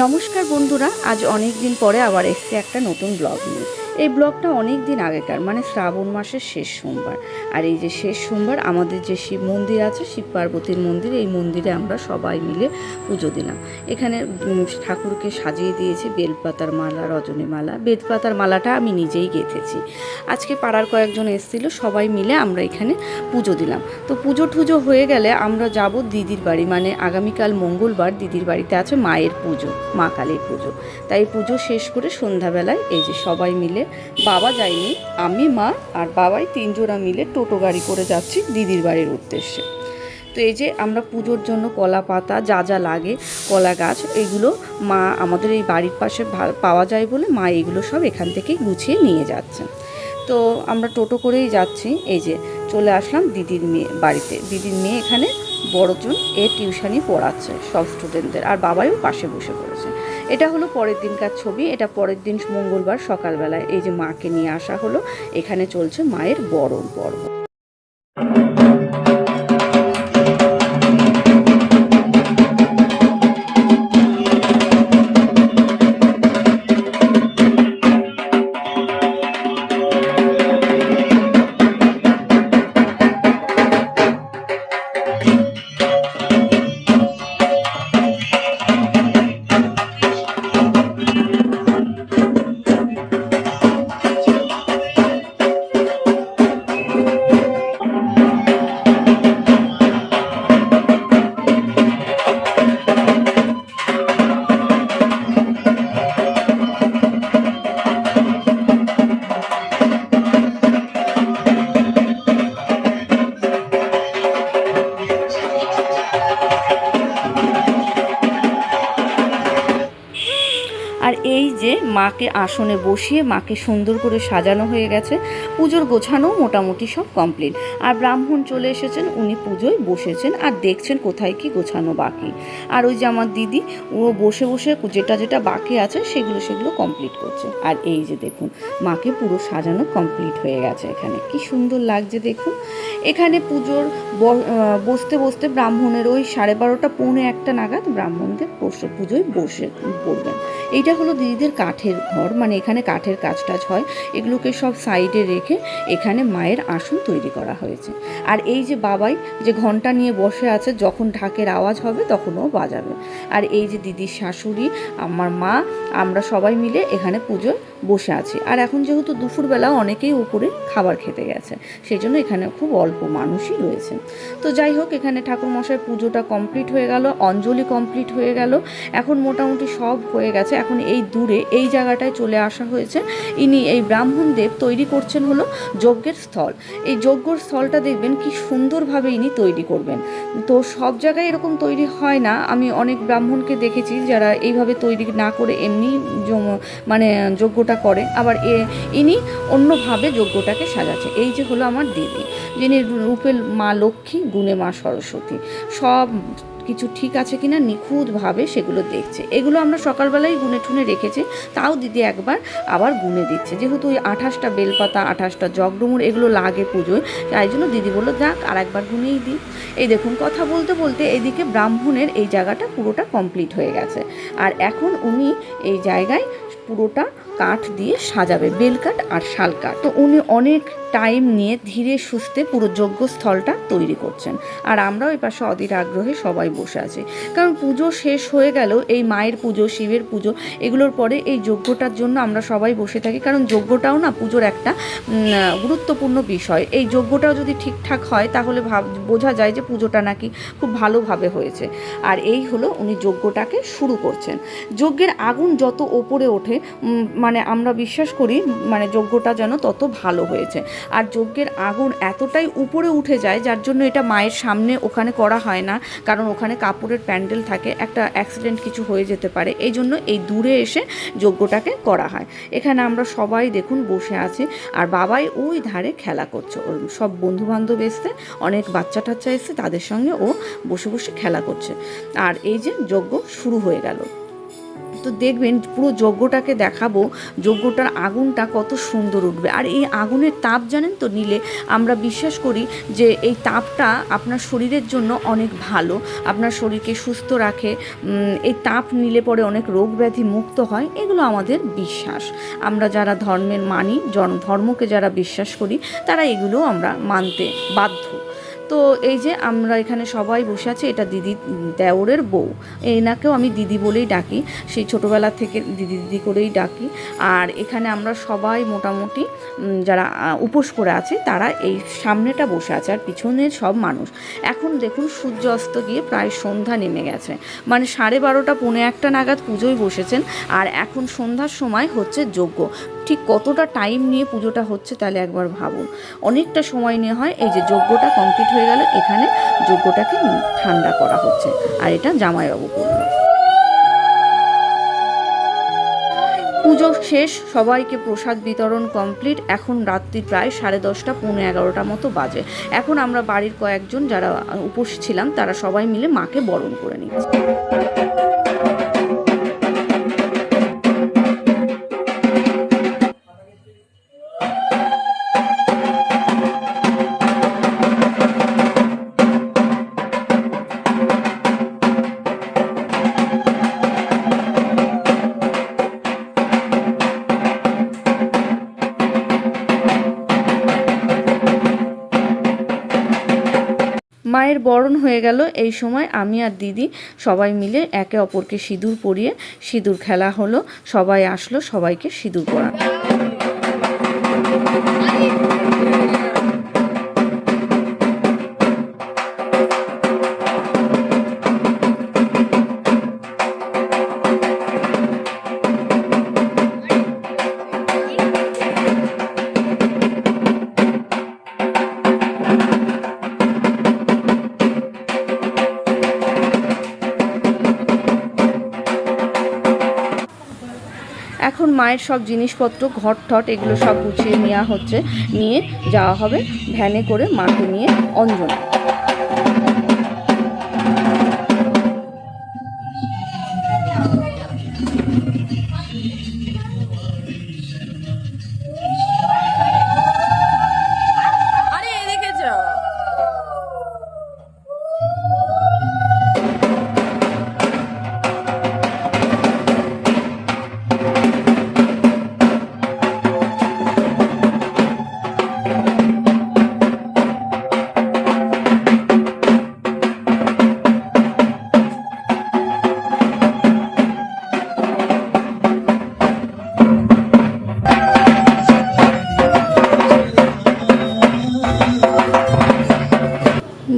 নমস্কার বন্ধুরা, আজ অনেক দিন পরে আবার এসছে একটা নতুন ব্লগ নিয়ে। এই ব্লগটা অনেক দিন আগেকার, মানে শ্রাবণ মাসের শেষ সোমবার। আর এই যে শেষ সোমবার আমাদের যে শিব মন্দির আছে, শিব পার্বতীর মন্দির, এই মন্দিরে আমরা সবাই মিলে পুজো দিলাম। এখানে ঠাকুরকে সাজিয়ে দিয়েছি বেলপাতার মালা, রজনীমালা। বেলপাতার মালাটা আমি নিজেই গেঁথেছি। আজকে পাড়ার কয়েকজন এসেছিল, সবাই মিলে আমরা এখানে পুজো দিলাম। তো পুজো টুজো হয়ে গেলে আমরা যাব দিদির বাড়ি, মানে আগামীকাল মঙ্গলবার দিদির বাড়িতে আছে মায়ের পুজো, মা কালীর পুজো। তাই পুজো শেষ করে সন্ধ্যাবেলায় এই যে সবাই মিলে, বাবা যায়নি, আমি, মা আর বাবাই তিনজনা মিলে টোটো গাড়ি করে যাচ্ছি দিদির বাড়ির উদ্দেশ্যে। তো এই যে আমরা পুজোর জন্য কলা পাতা যা যা লাগে, কলা গাছ, এগুলো মা আমাদের এই বাড়ির পাশে পাওয়া যায় বলে মা এগুলো সব এখান থেকেই গুছিয়ে নিয়ে যাচ্ছে। তো আমরা টোটো করেই যাচ্ছি। এই যে চলে আসলাম দিদির মেয়ে বাড়িতে। দিদির মেয়ে এখানে বড়জন টিউশনি পড়াচ্ছে সব স্টুডেন্টদের, আর বাবাইও পাশে বসে পড়েছে। এটা হলো পরের দিনকার ছবি। এটা পরের দিন মঙ্গলবার সকালবেলায় এই যে মাকে নিয়ে আসা হলো। এখানে চলছে মায়ের বরণ পর্ব। আর এই যে মাকে আসনে বসিয়ে মাকে সুন্দর করে সাজানো হয়ে গেছে। পুজোর গোছানো মোটামুটি সব কমপ্লিট। আর ব্রাহ্মণ চলে এসেছেন, উনি পুজোয় বসেছেন আর দেখছেন কোথায় কি গোছানো বাকি। আর ওই যে আমার দিদি, ও বসে বসে যেটা বাকি আছে সেগুলো কমপ্লিট করছে। আর এই যে দেখুন, মাকে পুরো সাজানো কমপ্লিট হয়ে গেছে। এখানে কি সুন্দর লাগছে দেখুন। এখানে পুজোর বসতে বসতে ব্রাহ্মণের ওই 12:30 পৌনে 1 নাগাদ ব্রাহ্মণদের পুজোয় বসে পড়বেন। এইটা হলো দিদিদের কাঠের ঘর, মানে এখানে কাঠের কাজ টাজ হয়। এগুলোকে সব সাইডে রেখে এখানে মায়ের আসন তৈরি করা হয়েছে। আর এই যে বাবাই যে ঘন্টা নিয়ে বসে আছে, যখন ঢাকের আওয়াজ হবে তখন ও বাজাবে। আর এই যে দিদির শাশুড়ি, আমার মা, আমরা সবাই মিলে এখানে পুজোয় বসে আছি। আর এখন যেহেতু দুপুরবেলা অনেকেই উপরে খাবার খেতে গেছে, সেই জন্য এখানে খুব অল্প মানুষই রয়েছে। তো যাই হোক, এখানে ঠাকুরমশাই পুজোটা কমপ্লিট হয়ে গেল, অঞ্জলি কমপ্লিট হয়ে গেল। এখন মোটামুটি সব হয়ে গেছে। এখন এই দূরে এই জায়গাটায় চলে আসা হয়েছে। ইনি এই ব্রাহ্মণদেব তৈরি করছেন হলো যজ্ঞের স্থল। এই যজ্ঞর স্থলটা দেখবেন কি সুন্দরভাবে ইনি তৈরি করবেন। তো সব জায়গায় এরকম তৈরি হয় না। আমি অনেক ব্রাহ্মণকে দেখেছি যারা এইভাবে তৈরি না করে এমনি মানে যজ্ঞটা করে। আবার ইনি অন্যভাবে যজ্ঞটাকে সাজাচ্ছে। এই যে হলো আমার দিদি, যিনি রূপে মা লক্ষ্মী, গুণে মা সরস্বতী। সব কিছু ঠিক আছে কিনা নিখুঁতভাবে সেগুলো দেখছে। এগুলো আমরা সকালবেলায় গুনে ঠুনে রেখেছি, তাও দিদি একবার আবার গুনে দিচ্ছে। যেহেতু ওই 28টা বেলপাতা, 28টা জগডুমুর এগুলো লাগে পুজোয়, তাই জন্য দিদি বললো যাক আর একবার গুনেই দিই। এই দেখুন, কথা বলতে বলতে এদিকে ব্রাহ্মণের এই জায়গাটা পুরোটা কমপ্লিট হয়ে গেছে। আর এখন উনি এই জায়গায় পুরোটা কাঠ দিয়ে সাজাবে, বেলকাঠ আর শালকাঠ। তো উনি অনেক টাইম নিয়ে ধীরে সুস্থে পুরো যজ্ঞস্থলটা তৈরি করছেন। আর আমরাও এই পাশে অধীর আগ্রহে সবাই বসে আছি, কারণ পুজো শেষ হয়ে গেল, এই মায়ের পুজো, শিবের পুজো, এগুলোর পরে এই যজ্ঞটার জন্য আমরা সবাই বসে থাকি। কারণ যজ্ঞটাও না পুজোর একটা গুরুত্বপূর্ণ বিষয়। এই যজ্ঞটাও যদি ঠিকঠাক হয় তাহলে বোঝা যায় যে পুজোটা নাকি খুব ভালোভাবে হয়েছে। আর এই হলো উনি যজ্ঞটাকে শুরু করছেন। যজ্ঞের আগুন যত ওপরে ওঠে, মানে আমরা বিশ্বাস করি মানে যজ্ঞটা যেন তত ভালো হয়েছে। আর যজ্ঞের আগুন এতটাই উপরে উঠে যায়, যার জন্য এটা মায়ের সামনে ওখানে করা হয় না, কারণ ওখানে কাপড়ের প্যান্ডেল থাকে, একটা অ্যাক্সিডেন্ট কিছু হয়ে যেতে পারে। এই জন্য এই দূরে এসে যজ্ঞটাকে করা হয়। এখানে আমরা সবাই দেখুন বসে আছি, আর বাবাই ওই ধারে খেলা করছে। ওর সব বন্ধুবান্ধব এসছে, অনেক বাচ্চা টাচ্চা এসছে, তাদের সঙ্গে ও বসে বসে খেলা করছে। আর এই যে যজ্ঞ শুরু হয়ে গেল। তো দেখবেন পুরো যজ্ঞটাকে দেখাবো, যজ্ঞটার আগুনটা কত সুন্দর উঠবে। আর এই আগুনের তাপ জানেন তো নিলে আমরা বিশ্বাস করি যে এই তাপটা আপনার শরীরের জন্য অনেক ভালো, আপনার শরীরকে সুস্থ রাখে, এই তাপ নিলে পরে অনেক রোগ ব্যাধি মুক্ত হয়, এগুলো আমাদের বিশ্বাস। আমরা যারা ধর্মের মানি, ধর্মকে যারা বিশ্বাস করি, তারা এগুলো আমরা মানতে বাধ্য। তো এই যে আমরা এখানে সবাই বসে আছি, এটা দিদি দেওরের বউ, এনাকেও আমি দিদি বলেই ডাকি, সেই ছোটোবেলা থেকে দিদি দিদি করেই ডাকি। আর এখানে আমরা সবাই মোটামুটি যারা উপোস করে আছি তারা এই সামনেটা বসে আছে, আর পিছনের সব মানুষ। এখন দেখুন সূর্য অস্ত গিয়ে প্রায় সন্ধ্যা নেমে গেছে, মানে 12:30 পৌনে 1 নাগাদ পুজোয় বসেছেন, আর এখন সন্ধ্যার সময় হচ্ছে যজ্ঞ। ঠিক কতটা টাইম নিয়ে পুজোটা হচ্ছে তাহলে একবার ভাবুন, অনেকটা সময় নিয়ে হয়। এই যে যজ্ঞটা কমপ্লিট হয়ে গেল, এখানে যজ্ঞটাকে ঠান্ডা করা হচ্ছে, আর এটা জামাইবাবু করল। পুজো শেষ, সবাইকে প্রসাদ বিতরণ কমপ্লিট। এখন রাত্রি প্রায় 10:30 পৌনে 11টা মতো বাজে। এখন আমরা বাড়ির কয়েকজন যারা উপোস ছিলাম তারা সবাই মিলে মাকে বরণ করে নিচ্ছি। মায়ের বরণ হয়ে গেল। এই সময় আমি আর দিদি সবাই মিলে একে অপরকে সিঁদুর পরিয়ে সিঁদুর খেলা হলো, সবাই আসলো সবাইকে সিঁদুর পরানো। এখন মায়ের সব জিনিসপত্র ঘট ঠট এগুলো সব গুছিয়ে নেওয়া হচ্ছে, নিয়ে যাওয়া হবে ভ্যানে করে মাকে নিয়ে অঞ্জনা।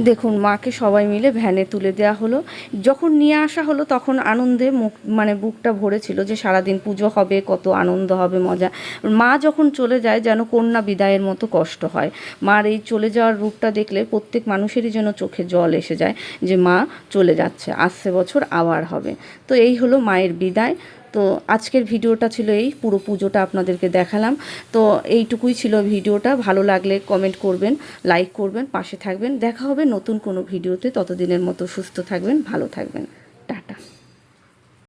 দেখুন মাকে সবাই মিলে ভ্যানে তুলে দেওয়া হলো। যখন নিয়ে আসা হলো তখন আনন্দে মানে বুকটা ভরেছিল যে সারাদিন পুজো হবে, কত আনন্দ হবে, মজা। মা যখন চলে যায় যেন কন্যা বিদায়ের মতো কষ্ট হয়। মার এই চলে যাওয়ার রূপটা দেখলে প্রত্যেক মানুষেরই যেন চোখে জল এসে যায় যে মা চলে যাচ্ছে, আসছে বছর আবার হবে। তো এই হলো মায়ের বিদায়। তো আজকের ভিডিওটা ছিল এই, পুরো পুজোটা আপনাদেরকে দেখালাম। তো এইটুকুই ছিল ভিডিওটা। ভালো লাগলে কমেন্ট করবেন, লাইক করবেন, পাশে থাকবেন। দেখা হবে নতুন কোনো ভিডিওতে। ততদিনের মতো সুস্থ থাকবেন, ভালো থাকবেন।